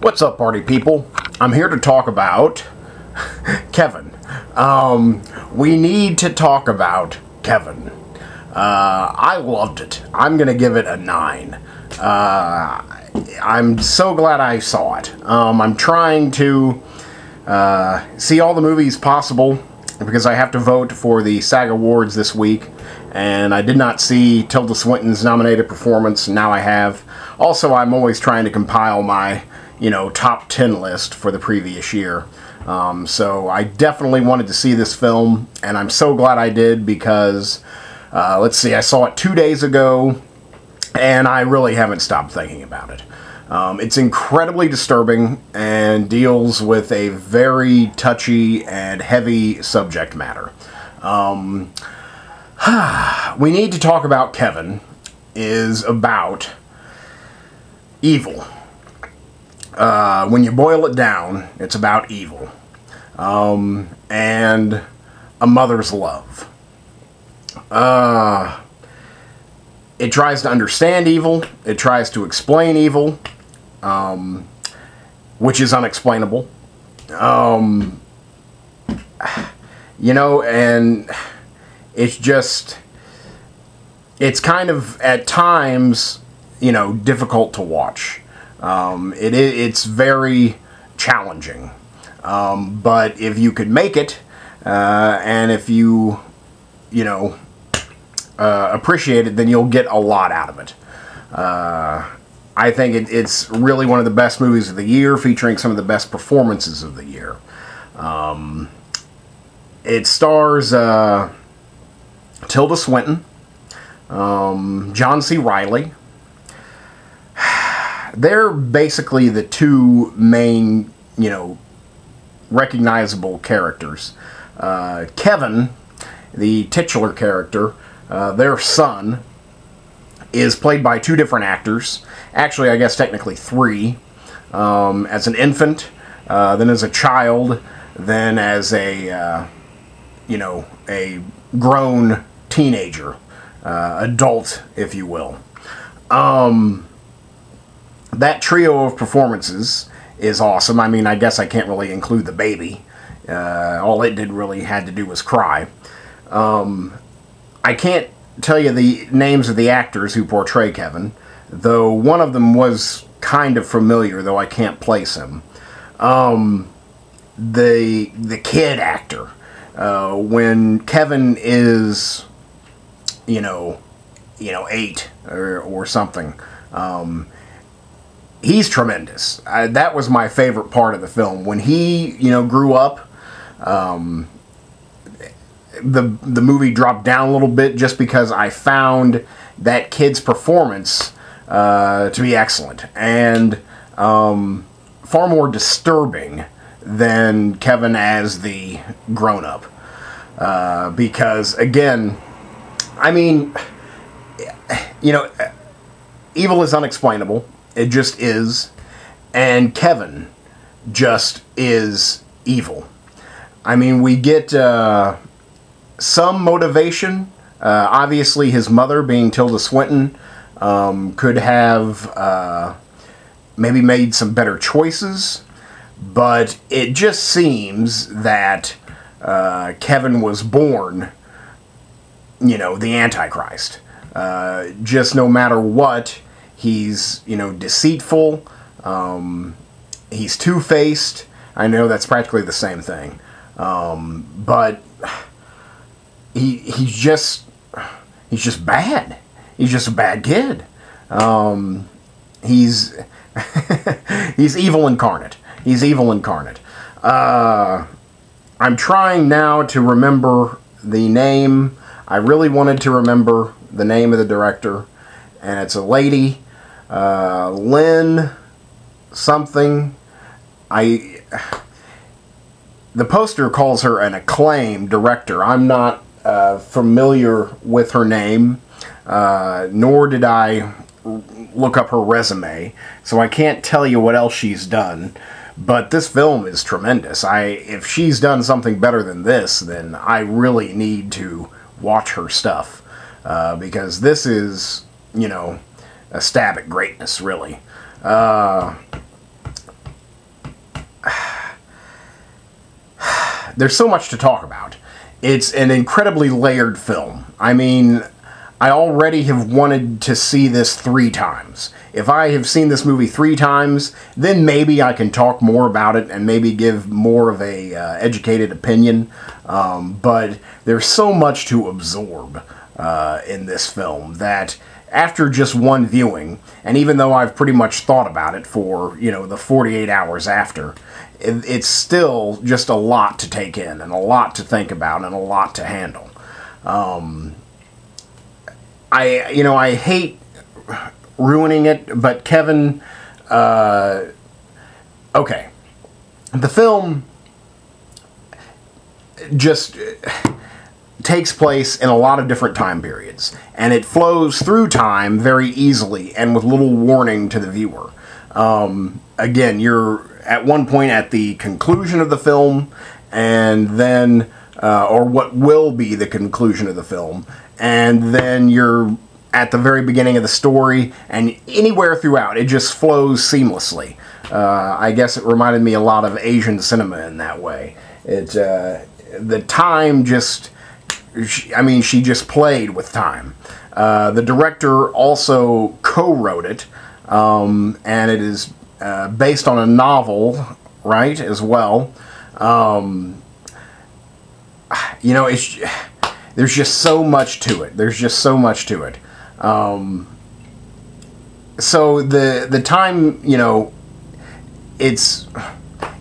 What's up, party people? I'm here to talk about Kevin. We need to talk about Kevin. I loved it. I'm going to give it a 9. I'm so glad I saw it. I'm trying to see all the movies possible because I have to vote for the SAG Awards this week, and I did not see Tilda Swinton's nominated performance. Now I have. Also, I'm always trying to compile my top 10 list for the previous year. So I definitely wanted to see this film, and I'm so glad I did because, let's see, I saw it 2 days ago, and I really haven't stopped thinking about it. It's incredibly disturbing and deals with a very touchy and heavy subject matter. We need to talk about Kevin is about evil. When you boil it down, it's about evil. And a mother's love. It tries to understand evil. It tries to explain evil. Which is unexplainable. And it's just, it's kind of, at times, difficult to watch. It's very challenging. But if you could make it, and if you, appreciate it, then you'll get a lot out of it. I think it's really one of the best movies of the year, featuring some of the best performances of the year. It stars Tilda Swinton, John C. Reilly. They're basically the two main, recognizable characters. Kevin, the titular character, their son, is played by 2 different actors. Actually, I guess technically 3. As an infant, then as a child, then as a, a grown teenager, adult, if you will. That trio of performances is awesome. I mean, I guess I can't really include the baby. All it really had to do was cry. I can't tell you the names of the actors who portray Kevin, though one of them was kind of familiar, though I can't place him. The kid actor, when Kevin is, 8 or something, he's tremendous. That was my favorite part of the film. When he, grew up, the movie dropped down a little bit just because I found that kid's performance to be excellent and far more disturbing than Kevin as the grown-up. Because, again, I mean, evil is unexplainable. It just is. And Kevin just is evil. I mean, we get some motivation. Obviously, his mother, being Tilda Swinton, could have maybe made some better choices. But it just seems that Kevin was born, the Antichrist. Just no matter what, he's, deceitful. He's two-faced. I know that's practically the same thing. But he's just bad. He's just a bad kid. He's he's evil incarnate. He's evil incarnate. I'm trying now to remember the name. I really wanted to remember the name of the director, and it's a lady, Lynn something. The poster calls her an acclaimed director. I'm not familiar with her name, nor did I look up her resume, so I can't tell you what else she's done. But this film is tremendous. If she's done something better than this, then I really need to watch her stuff. Because this is, a stab at greatness, really. there's so much to talk about. It's an incredibly layered film. I mean, I already have wanted to see this 3 times. If I have seen this movie 3 times, then maybe I can talk more about it and maybe give more of a educated opinion. But there's so much to absorb in this film that after just one viewing, and even though I've pretty much thought about it for, the 48 hours after, it's still just a lot to take in and a lot to think about and a lot to handle. I hate ruining it, but Kevin, okay. The film just takes place in a lot of different time periods, and it flows through time very easily and with little warning to the viewer. Again, you're at one point at the conclusion of the film, and then, or what will be the conclusion of the film, and then you're at the very beginning of the story, and anywhere throughout, it just flows seamlessly. I guess it reminded me a lot of Asian cinema in that way. The time just, she just played with time. The director also co-wrote it, and it is based on a novel, right, as well. There's just so much to it. So the time, it's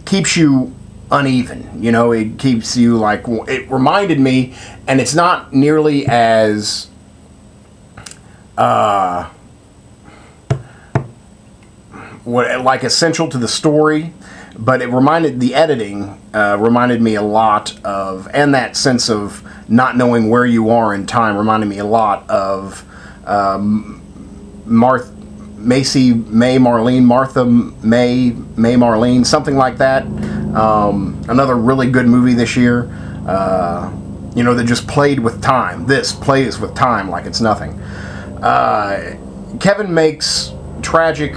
keeps you uneven. It keeps you like, it reminded me, and it's not nearly as essential to the story, but the editing reminded me a lot of, and that sense of not knowing where you are in time reminded me a lot of Martha May Marlene, something like that. Another really good movie this year, that just played with time. This plays with time like it's nothing. Kevin makes tragic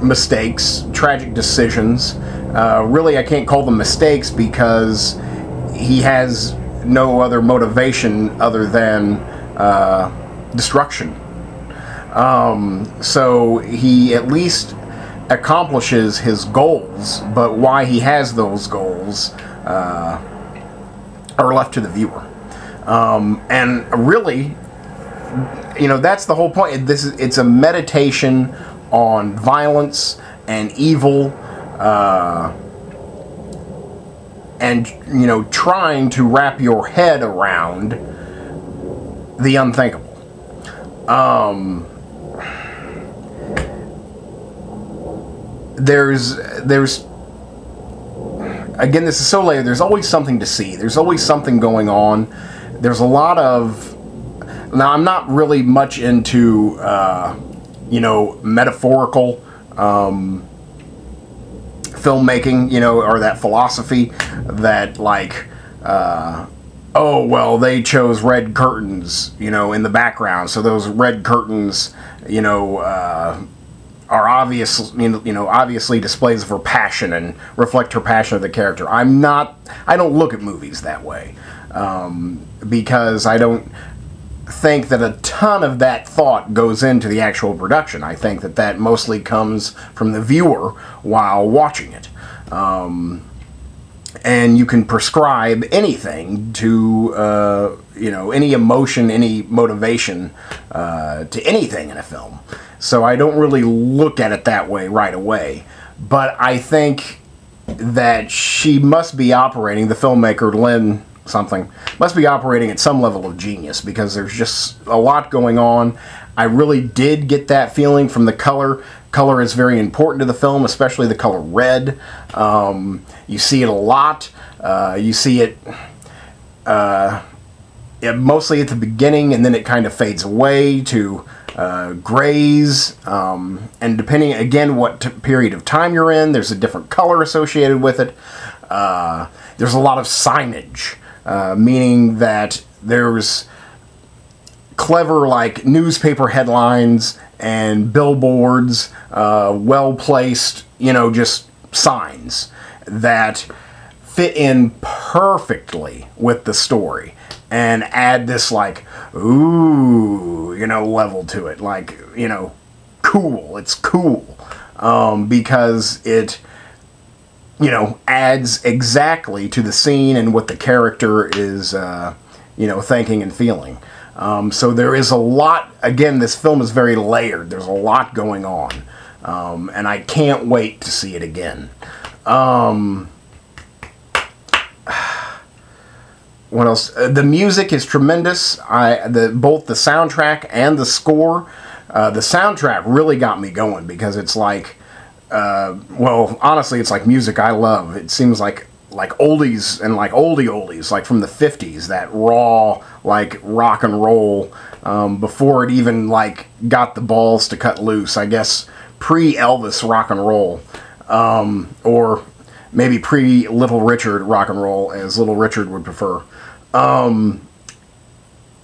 mistakes, tragic decisions. Really, I can't call them mistakes because he has no other motivation other than destruction. So he at least accomplishes his goals, but why he has those goals are left to the viewer. And really, that's the whole point. It's a meditation on violence and evil, and trying to wrap your head around the unthinkable. There's again, this is so layered. There's always something to see. There's always something going on. There's a lot of, now I'm not really much into metaphorical filmmaking, or that philosophy that oh, well, they chose red curtains, in the background, so those red curtains, are obviously displays of her passion and reflect her passion of the character. I don't look at movies that way, because I don't think that a ton of that thought goes into the actual production. I think that mostly comes from the viewer while watching it. And you can prescribe anything to, any emotion, any motivation to anything in a film. So I don't really look at it that way right away. But I think that she must be operating, the filmmaker, Lynn something, must be operating at some level of genius, because there's just a lot going on. I really did get that feeling from the color. Color is very important to the film, especially the color red. You see it a lot. You see it mostly at the beginning, and then it kind of fades away to grays. And depending, again, what period of time you're in, there's a different color associated with it. There's a lot of signage, meaning that there's clever, newspaper headlines and billboards, well-placed, just signs that fit in perfectly with the story and add this, like, ooh, you know, level to it. Like, you know, cool. It's cool. Because it, you know, adds exactly to the scene and what the character is, you know, thinking and feeling. So there is a lot, again, this film is very layered. There's a lot going on. And I can't wait to see it again. What else? The music is tremendous. Both the soundtrack and the score. The soundtrack really got me going because it's like, well, honestly, it's like music I love. It seems like oldies and like oldies, like from the 50s, that raw, like, rock and roll, before it even, like, got the balls to cut loose. I guess pre-Elvis rock and roll, or maybe pre-Little Richard rock and roll, as Little Richard would prefer. And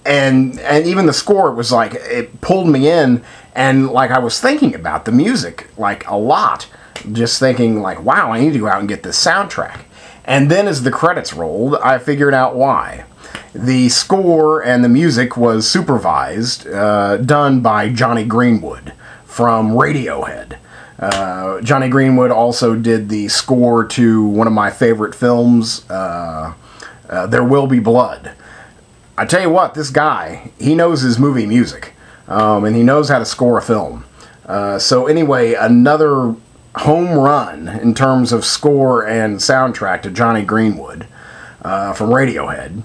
even the score, it was like, it pulled me in, and like I was thinking about the music like a lot, just thinking like, wow, I need to go out and get this soundtrack. And then as the credits rolled, I figured out why. The score and the music was supervised, done by Johnny Greenwood from Radiohead. Johnny Greenwood also did the score to one of my favorite films, There Will Be Blood. I tell you what, this guy, he knows his movie music, and he knows how to score a film. So anyway, another home run in terms of score and soundtrack to Johnny Greenwood from Radiohead.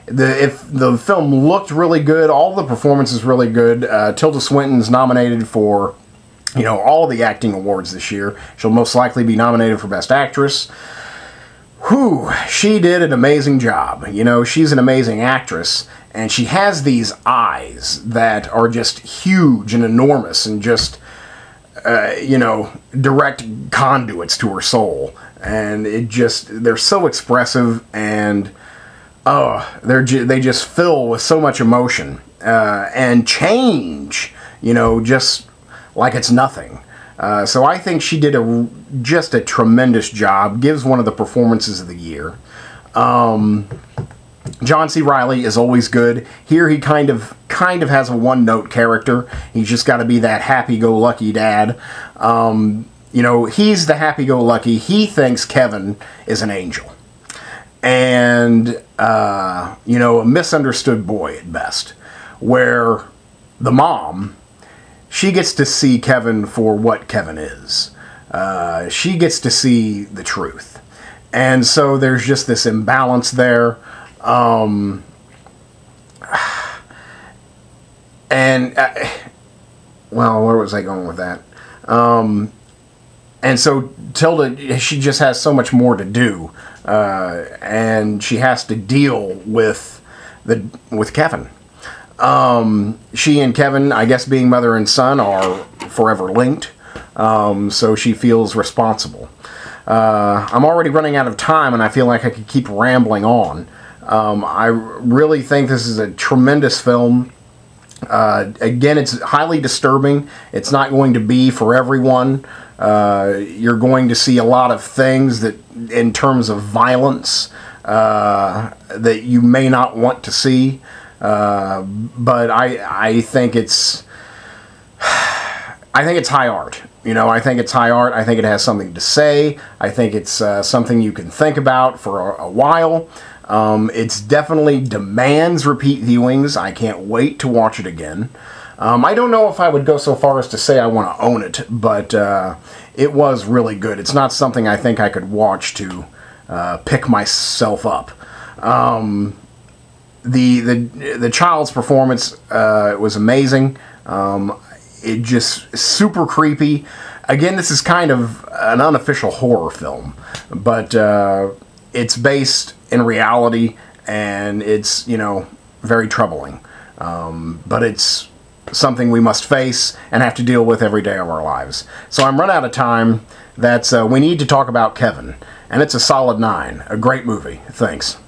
If the film looked really good, all the performances really good. Tilda Swinton's nominated for, you know, all of the acting awards this year. She'll most likely be nominated for Best Actress. Whew, she did an amazing job. You know, she's an amazing actress, and she has these eyes that are just huge and enormous and just, you know, direct conduits to her soul. And they're so expressive, and they just fill with so much emotion, and change, you know, just like it's nothing. So I think she did just a tremendous job. Gives one of the performances of the year. John C. Reilly is always good. Here he kind of has a one-note character. He's just got to be that happy-go-lucky dad. You know, he's the happy-go-lucky. He thinks Kevin is an angel. And, you know, a misunderstood boy at best. Where the mom, she gets to see Kevin for what Kevin is. She gets to see the truth. And so there's just this imbalance there. Well, where was I going with that? And so Tilda, she just has so much more to do. And she has to deal with Kevin. She and Kevin, I guess being mother and son, are forever linked. So she feels responsible. I'm already running out of time, and I feel like I could keep rambling on. I really think this is a tremendous film. Again, it's highly disturbing. It's not going to be for everyone. You're going to see a lot of things that, in terms of violence, that you may not want to see. But I think it's high art. You know, I think it's high art. I think it has something to say. I think it's something you can think about for a while. It's definitely demands repeat viewings. I can't wait to watch it again. I don't know if I would go so far as to say I want to own it, but it was really good. It's not something I think I could watch to pick myself up. The child's performance was amazing. It just super creepy. Again, this is kind of an unofficial horror film, but it's based in reality, and it's, you know, very troubling. But it's something we must face and have to deal with every day of our lives. So I'm run out of time. We need to talk about Kevin, and it's a solid 9. A great movie. Thanks.